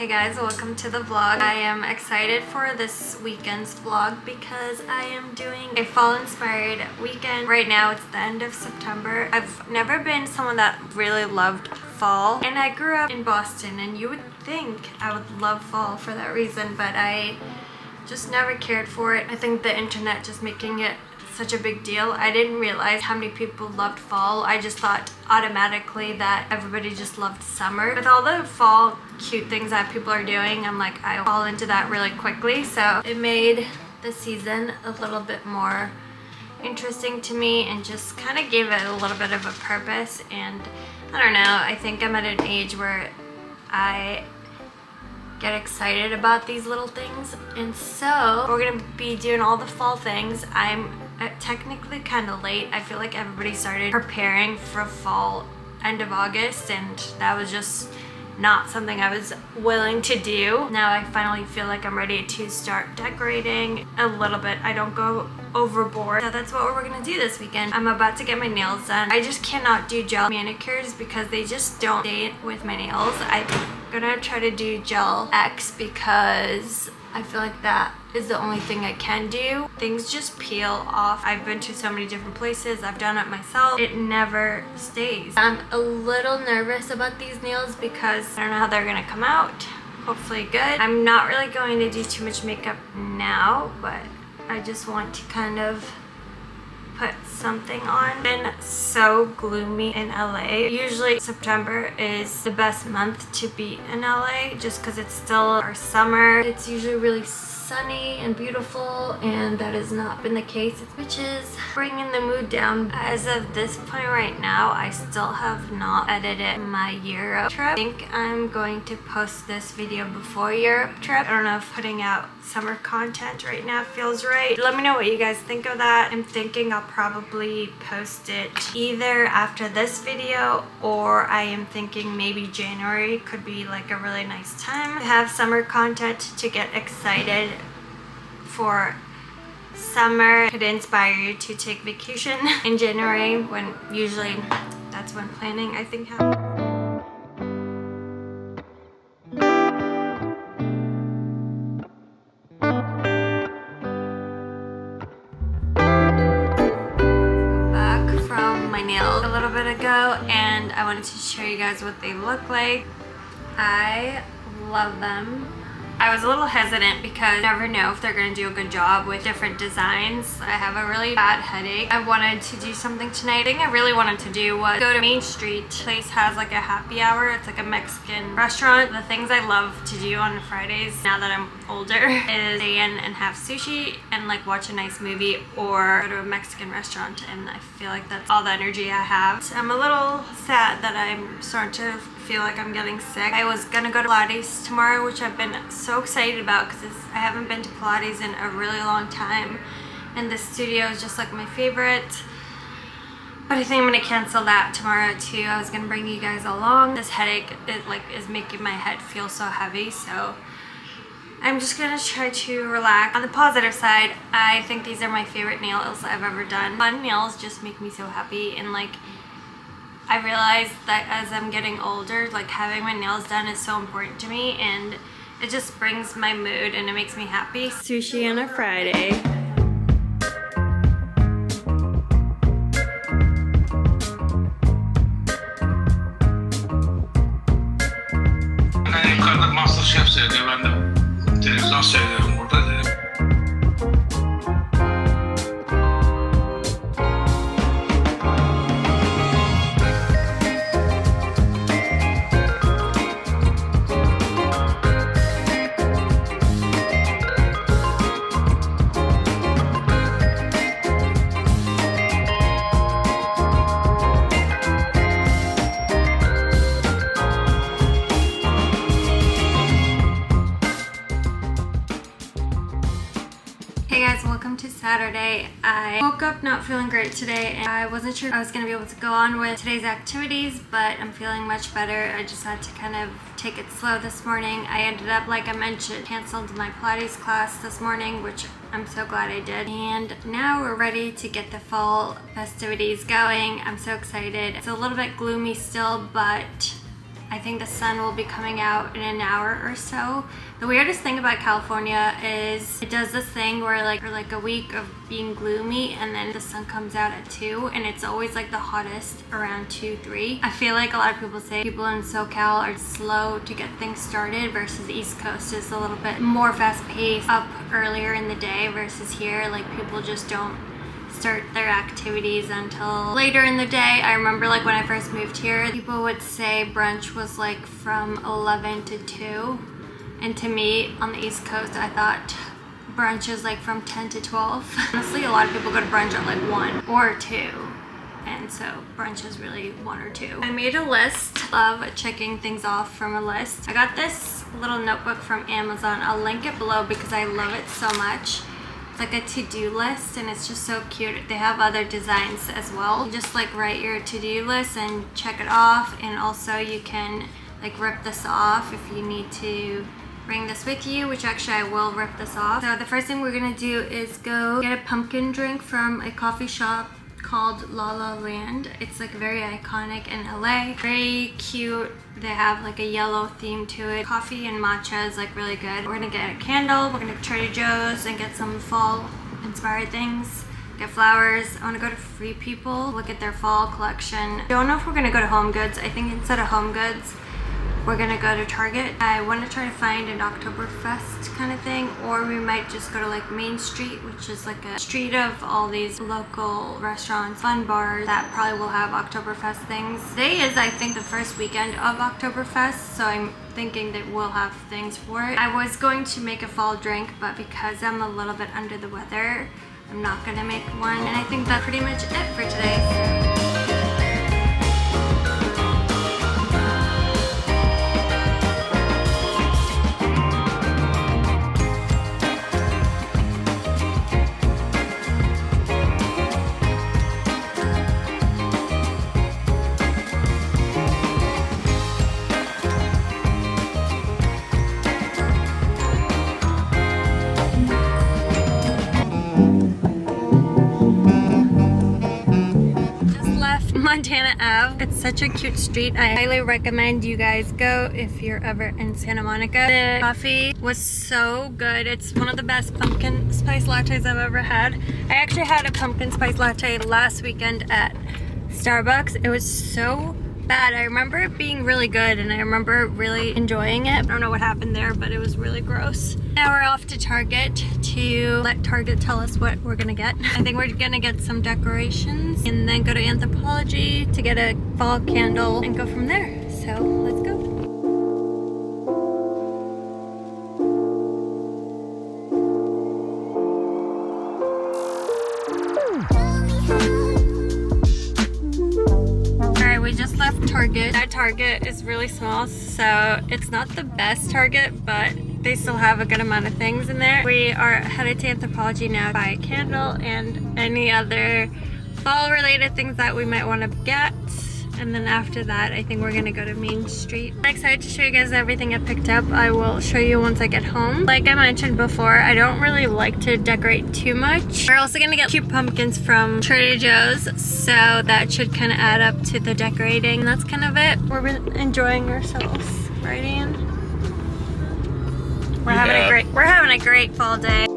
Hey guys, welcome to the vlog. I am excited for this weekend's vlog because I am doing a fall inspired weekend. Right now it's the end of September. I've never been someone that really loved fall, and I grew up in Boston, and you would think I would love fall for that reason, but I just never cared for it. I think the internet just making it such a big deal. I didn't realize how many people loved fall. I just thought automatically that everybody just loved summer. With all the fall cute things that people are doing, I'm like, I fall into that really quickly. So it made the season a little bit more interesting to me and just kind of gave it a little bit of a purpose. And I don't know, I think I'm at an age where I get excited about these little things, and so we're gonna be doing all the fall things. I'm technically kind of late. I feel like everybody started preparing for fall end of August, and that was just not something I was willing to do. Now I finally feel like I'm ready to start decorating a little bit. I don't go overboard. So that's what we're gonna do this weekend. I'm about to get my nails done. I just cannot do gel manicures because they just don't stay with my nails. I'm gonna try to do gel X because I feel like that is the only thing I can do. Things just peel off. I've been to so many different places. I've done it myself. It never stays. I'm a little nervous about these nails because I don't know how they're gonna come out. Hopefully good. I'm not really going to do too much makeup now, but I just want to kind of put something on. It's been so gloomy in LA. Usually September is the best month to be in LA just because it's still our summer. It's usually really sunny and beautiful, and that has not been the case, which is bringing the mood down. As of this point right now, I still have not edited my Europe trip. I think I'm going to post this video before Europe trip. I don't know if putting out summer content right now feels right. Let me know what you guys think of that. I'm thinking I'll probably post it either after this video, or I am thinking maybe January could be like a really nice time to have summer content to get excited for summer. Could inspire you to take vacation in January, when usually that's when planning I think happens. A little bit ago, and I wanted to show you guys what they look like. I love them. I was a little hesitant because you never know if they're going to do a good job with different designs. I have a really bad headache. I wanted to do something tonight. The thing I really wanted to do was go to Main Street. The place has like a happy hour. It's like a Mexican restaurant. The things I love to do on Fridays now that I'm older is stay in and have sushi and like watch a nice movie, or go to a Mexican restaurant, and I feel like that's all the energy I have. So I'm a little sad that I'm starting to feel like I'm getting sick. I was gonna go to Pilates tomorrow, which I've been so excited about because I haven't been to Pilates in a really long time, and this studio is just like my favorite. But I think I'm gonna cancel that tomorrow too. I was gonna bring you guys along. This headache is making my head feel so heavy, so I'm just gonna try to relax. On the positive side, I think these are my favorite nails I've ever done. Fun nails just make me so happy, and like I realized that as I'm getting older, like having my nails done is so important to me, and it just brings my mood and it makes me happy. Sushi on a Friday. Yukarıda MasterChef seyrediyor, ben de televizyon seyrediyorum burada dedim. Welcome to Saturday. I woke up not feeling great today, and I wasn't sure I was going to be able to go on with today's activities, but I'm feeling much better. I just had to kind of take it slow this morning. I ended up, like I mentioned, canceled my Pilates class this morning, which I'm so glad I did. And now we're ready to get the fall festivities going. I'm so excited. It's a little bit gloomy still, but I think the sun will be coming out in an hour or so. The weirdest thing about California is it does this thing where like for like a week of being gloomy and then the sun comes out at 2 and it's always like the hottest around 2, 3. I feel like a lot of people say people in SoCal are slow to get things started versus the East Coast is a little bit more fast paced, up earlier in the day versus here like people just don't start their activities until later in the day. I remember like when I first moved here, people would say brunch was like from 11 to 2. And to me, on the East Coast, I thought brunch is like from 10 to 12. Honestly, a lot of people go to brunch at like 1 or 2. And so brunch is really 1 or 2. I made a list of checking things off from a list. I got this little notebook from Amazon. I'll link it below because I love it so much. It's like a to-do list and it's just so cute. They have other designs as well. You just like write your to-do list and check it off, and also you can like rip this off if you need to bring this with you, which actually I will rip this off. So the first thing we're gonna do is go get a pumpkin drink from a coffee shop called La La Land. It's like very iconic in LA. Very cute. They have like a yellow theme to it. Coffee and matcha is like really good. We're gonna get a candle. We're gonna Trader Joe's and get some fall inspired things. Get flowers. I wanna go to Free People, look at their fall collection. Don't know if we're gonna go to Home Goods. I think instead of Home Goods, we're gonna go to Target. I want to try to find an Oktoberfest kind of thing, or we might just go to like Main Street, which is like a street of all these local restaurants, fun bars that probably will have Oktoberfest things. Today is, I think, the first weekend of Oktoberfest, so I'm thinking that we'll have things for it. I was going to make a fall drink, but because I'm a little bit under the weather, I'm not gonna make one. And I think that's pretty much it for today. Montana Ave. It's such a cute street. I highly recommend you guys go if you're ever in Santa Monica. The coffee was so good. It's one of the best pumpkin spice lattes I've ever had. I actually had a pumpkin spice latte last weekend at Starbucks. It was so bad. I remember it being really good and I remember really enjoying it. I don't know what happened there, but it was really gross. Now we're off to Target to let Target tell us what we're gonna get. I think we're gonna get some decorations and then go to Anthropologie to get a fall candle and go from there. So let's go. We just left Target. That Target is really small, so it's not the best Target, but they still have a good amount of things in there. We are headed to Anthropologie now to buy a candle and any other fall related things that we might want to get. And then after that, I think we're gonna go to Main Street. I'm excited to show you guys everything I picked up. I will show you once I get home. Like I mentioned before, I don't really like to decorate too much. We're also gonna get cute pumpkins from Trader Joe's, so that should kind of add up to the decorating. And that's kind of it. We're enjoying ourselves, right, Ian? We're having a great fall day.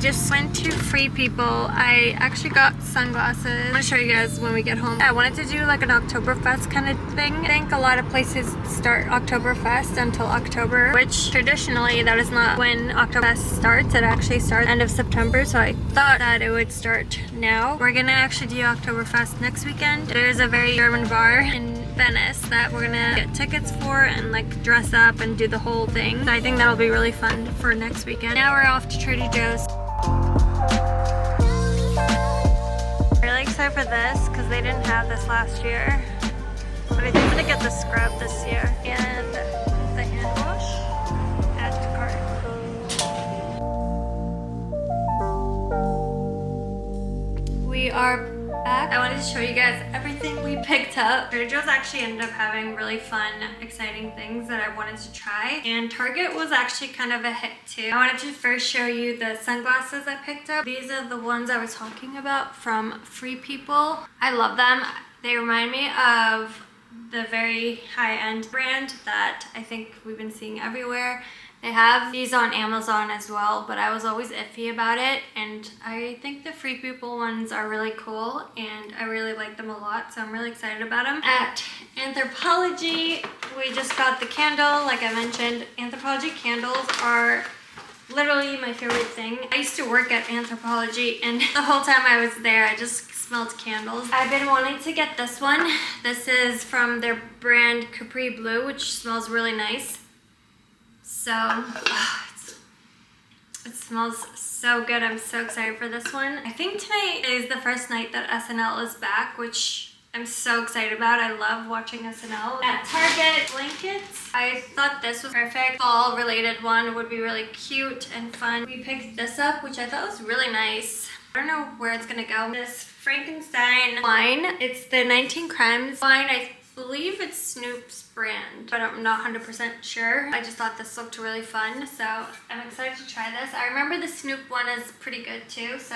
Just went to Free People. I actually got sunglasses. I'm gonna show you guys when we get home. I wanted to do like an Oktoberfest kind of thing. I think a lot of places start Oktoberfest until October, which traditionally that is not when Oktoberfest starts. It actually starts end of September, so I thought that it would start now. We're gonna actually do Oktoberfest next weekend. There's a very German bar in Venice that we're gonna get tickets for and like dress up and do the whole thing. So I think that'll be really fun for next weekend. Now we're off to Trader Joe's. Really excited for this because they didn't have this last year, but I think I'm gonna get the scrub this year and the hand wash. Add to cart. are back. I wanted to show you guys everything we picked up. Trader Joe's actually ended up having really fun, exciting things that I wanted to try. And Target was actually kind of a hit too. I wanted to first show you the sunglasses I picked up. These are the ones I was talking about from Free People. I love them. They remind me of the very high-end brand that I think we've been seeing everywhere. They have these on Amazon as well, but I was always iffy about it, and I think the Free People ones are really cool and I really like them a lot, so I'm really excited about them. At Anthropologie, we just got the candle. Like I mentioned, Anthropologie candles are literally my favorite thing. I used to work at Anthropologie, and the whole time I was there I just smelled candles. I've been wanting to get this one. This is from their brand Capri Blue, which smells really nice. So, it smells so good. I'm so excited for this one. I think tonight is the first night that SNL is back, which I'm so excited about. I love watching SNL. At Target, blankets. I thought this was perfect. Fall related one would be really cute and fun. We picked this up, which I thought was really nice. I don't know where it's gonna go. This Frankenstein wine. It's the 19 Crimes wine. I believe it's Snoop's brand, but I'm not 100% sure. I just thought this looked really fun, so I'm excited to try this. I remember the Snoop one is pretty good too, so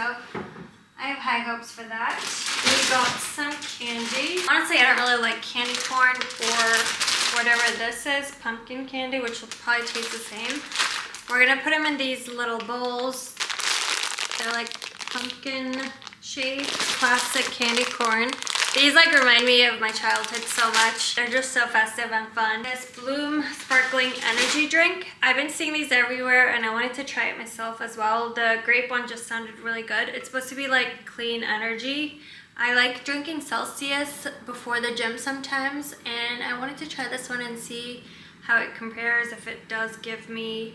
I have high hopes for that. We got some candy. Honestly, I don't really like candy corn or whatever this is, pumpkin candy, which will probably taste the same. We're gonna put them in these little bowls. They're like pumpkin shaped, classic candy corn. These like remind me of my childhood so much. They're just so festive and fun. This Bloom sparkling energy drink. I've been seeing these everywhere and I wanted to try it myself as well. The grape one just sounded really good. It's supposed to be like clean energy. I like drinking Celsius before the gym sometimes, and I wanted to try this one and see how it compares, if it does give me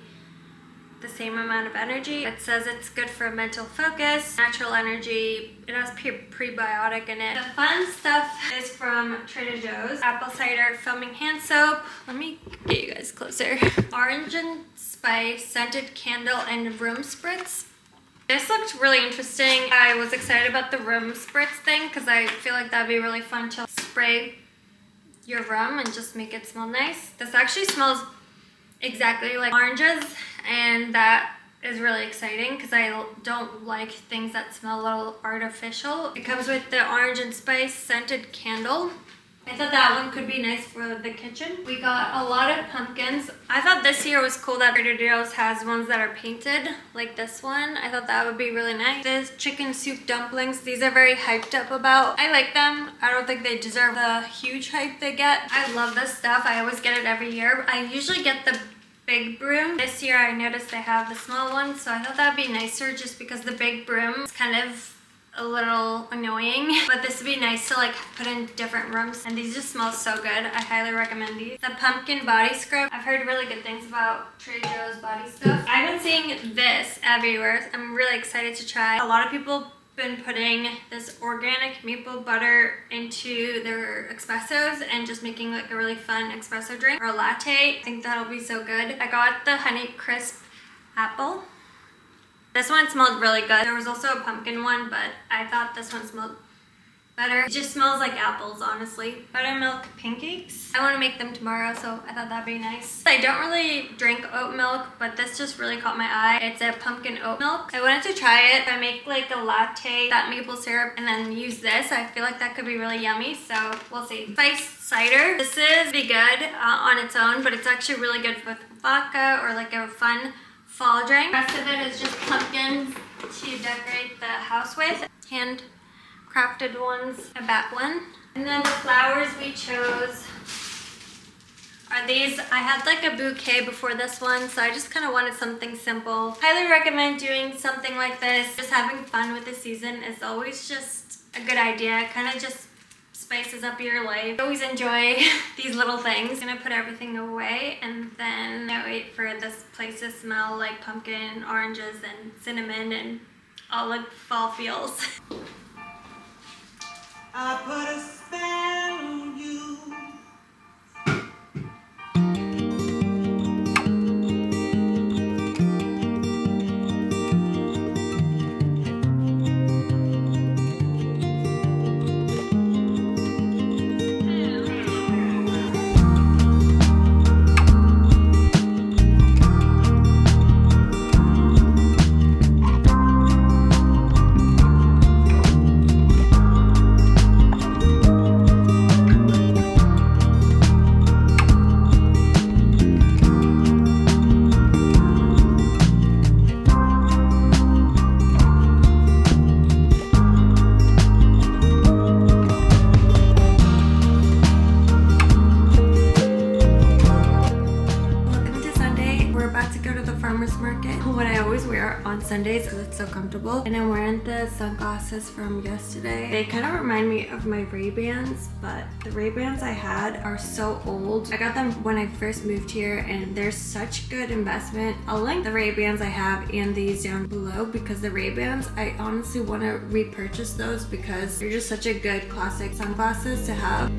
the same amount of energy. It says it's good for mental focus, natural energy. It has prebiotic in it. The fun stuff is from Trader Joe's. Apple cider foaming hand soap. Let me get you guys closer. Orange and spice scented candle and room spritz. This looked really interesting. I was excited about the room spritz thing because I feel like that'd be really fun to spray your room and just make it smell nice. This actually smells exactly like oranges, and that is really exciting because I don't like things that smell a little artificial. It comes with the orange and spice scented candle. I thought that one could be nice for the kitchen. We got a lot of pumpkins. I thought this year was cool that Trader Joe's has ones that are painted, like this one. I thought that would be really nice. This chicken soup dumplings, these are very hyped up about. I like them. I don't think they deserve the huge hype they get. I love this stuff. I always get it every year. I usually get the big broom. This year I noticed they have the small one, so I thought that'd be nicer just because the big broom is kind of a little annoying, but this would be nice to like put in different rooms, and these just smell so good. I highly recommend these. The pumpkin body scrub. I've heard really good things about Trader Joe's body stuff. I've been seeing this everywhere. I'm really excited to try. A lot of people been putting this organic maple butter into their espressos and just making like a really fun espresso drink or a latte. I think that'll be so good. I got the Honey Crisp apple. This one smelled really good. There was also a pumpkin one, but I thought this one smelled better. It just smells like apples, honestly. Buttermilk pancakes. I want to make them tomorrow, so I thought that'd be nice. I don't really drink oat milk, but this just really caught my eye. It's a pumpkin oat milk. I wanted to try it. If I make like a latte, that maple syrup, and then use this, I feel like that could be really yummy, so we'll see. Spiced cider. This is be good on its own, but it's actually really good with vodka or like a fun fall drink. The rest of it is just pumpkins to decorate the house with. Hand crafted ones, a bat one. And then the flowers we chose are these. I had like a bouquet before this one, so I just kind of wanted something simple. Highly recommend doing something like this. Just having fun with the season is always just a good idea. It kind of just spices up your life. I always enjoy these little things. I'm gonna put everything away, and then I wait for this place to smell like pumpkin, oranges, and cinnamon, and all like fall feels. I put a spell on you. Sundays because it's so comfortable. And I'm wearing the sunglasses from yesterday. They kind of remind me of my Ray-Bans, but the Ray-Bans I had are so old. I got them when I first moved here and they're such good investment. I'll link the Ray-Bans I have and these down below because the Ray-Bans, I honestly want to repurchase those because they're just such a good classic sunglasses to have.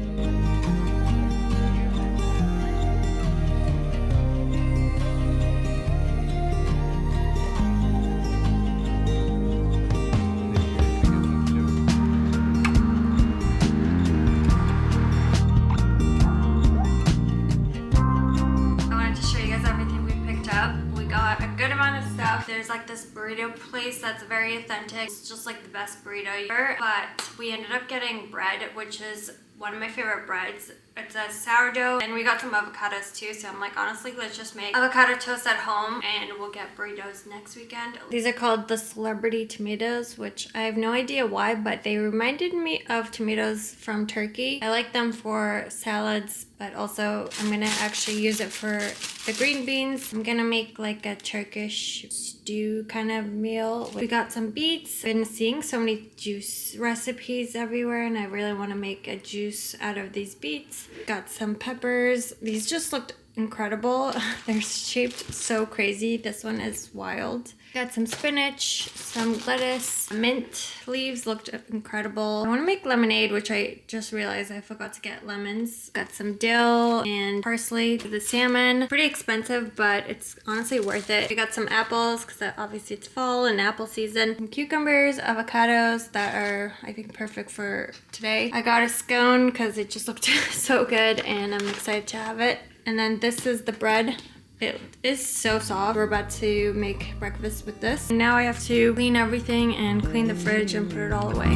There's like this burrito place that's very authentic. It's just like the best burrito ever. But we ended up getting bread, which is one of my favorite breads. It's a sourdough, and we got some avocados too. So I'm like, honestly, let's just make avocado toast at home and we'll get burritos next weekend. These are called the celebrity tomatoes, which I have no idea why, but they reminded me of tomatoes from Turkey. I like them for salads, but also I'm gonna actually use it for the green beans. I'm gonna make like a Turkish stew kind of meal. We got some beets. Been seeing so many juice recipes everywhere and I really want to make a juice out of these beets. Got some peppers. These just looked incredible. They're shaped so crazy. This one is wild. Got some spinach, some lettuce, mint leaves looked incredible. I want to make lemonade, which I just realized I forgot to get lemons. Got some dill and parsley for the salmon. Pretty expensive, but it's honestly worth it. We got some apples because obviously it's fall and apple season. Some cucumbers, avocados that are, I think, perfect for today. I got a scone because it just looked so good and I'm excited to have it. And then this is the bread. It is so soft. We're about to make breakfast with this. Now I have to clean everything and clean the fridge and put it all away.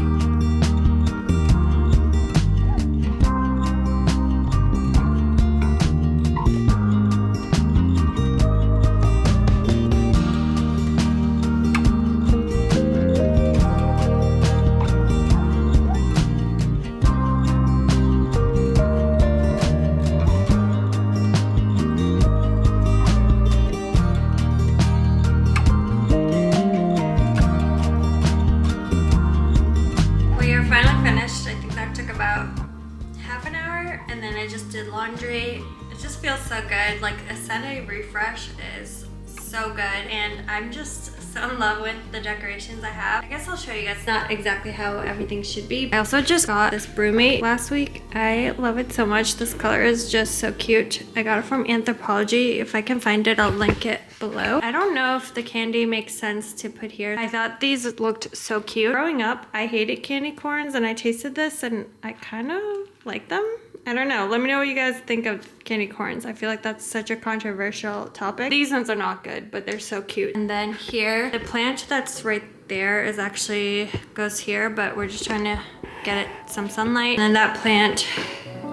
Laundry. It just feels so good. Like a Sunday refresh is so good and I'm just so in love with the decorations I have. I guess I'll show you guys not exactly how everything should be. I also just got this brewmate last week. I love it so much. This color is just so cute. I got it from Anthropologie. If I can find it, I'll link it below. I don't know if the candy makes sense to put here. I thought these looked so cute. Growing up, I hated candy corns and I tasted this and I kind of like them. I don't know. Let me know what you guys think of candy corns. I feel like that's such a controversial topic. These ones are not good, but they're so cute. And then here, the plant that's right there is actually goes here, but we're just trying to get it some sunlight. And then that plant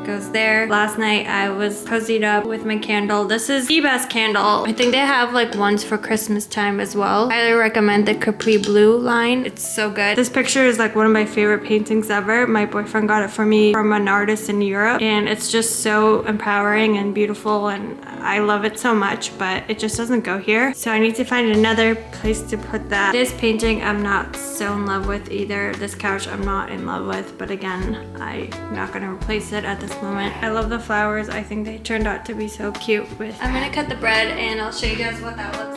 goes there. Last night I was cozied up with my candle. This is the best candle. I think they have like ones for Christmas time as well. Highly recommend the Capri Blue line. It's so good. This picture is like one of my favorite paintings ever. My boyfriend got it for me from an artist in Europe and it's just so empowering and beautiful and I love it so much, but it just doesn't go here. So I need to find another place to put that. This painting I'm not so in love with either. This couch I'm not in love with, but again, I'm not gonna replace it at this moment. I love the flowers. I think they turned out to be so cute with. I'm gonna cut the bread and I'll show you guys what that looks like.